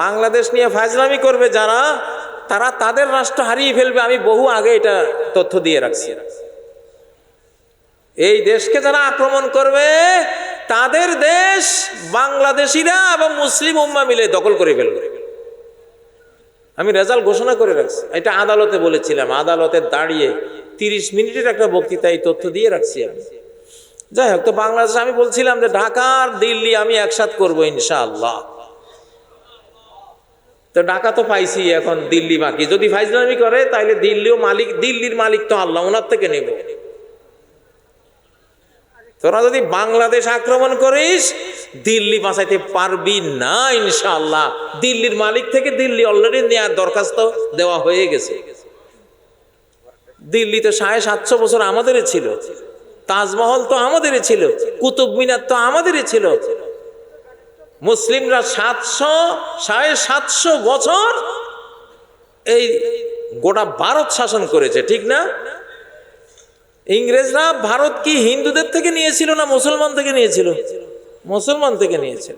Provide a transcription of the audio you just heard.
বাংলাদেশ নিয়ে ফাজলামি করবে যারা, তারা তাদের রাষ্ট্র হারিয়ে ফেলবে। আমি বহু আগে এটা তথ্য দিয়ে রাখছি। এই দেশকে যারা আক্রমণ করবে তাদের দেশ বাংলাদেশিরা এবং মুসলিম উম্মাহ মিলে দখল করে ফেলবে। আমি রেজাল্ট ঘোষণা করে রাখছি, এটা আদালতে বলেছিলাম, আদালতে দাঁড়িয়ে 30 মিনিটের একটা বক্তৃতা এই তথ্য দিয়ে রাখছি আমি। যাই হোক, তো বাংলাদেশ আমি বলছিলাম যে ঢাকা আর দিল্লি আমি একসাথ করবো ইনশাআল্লাহ। তো ঢাকা তো পাইছি, এখন দিল্লি বাকি। যদি ফাইজলামি করে তাহলে দিল্লিও মালিক, দিল্লির মালিক তো আল্লাহ, ওনার থেকে নেব। তোরা যদি বাংলাদেশ আক্রমণ করিস দিল্লি বাঁচাইতে পারবি না ইনশাআল্লাহ। দিল্লির মালিক থেকে দিল্লি অলরেডি নেওয়ার দরখাস্ত দেওয়া হয়ে গেছে। দিল্লি তো 750 বছর আমাদেরই ছিল, তাজমহল তো আমাদেরই ছিল, কুতুব মিনার তো আমাদেরই ছিল। মুসলিমরা 700-750 বছর এই গোটা ভারত শাসন করেছে, ঠিক না? ইংরেজরা ভারত কি হিন্দুদের থেকে নিয়েছিল না মুসলমান থেকে নিয়েছিল? মুসলমান থেকে নিয়েছিল।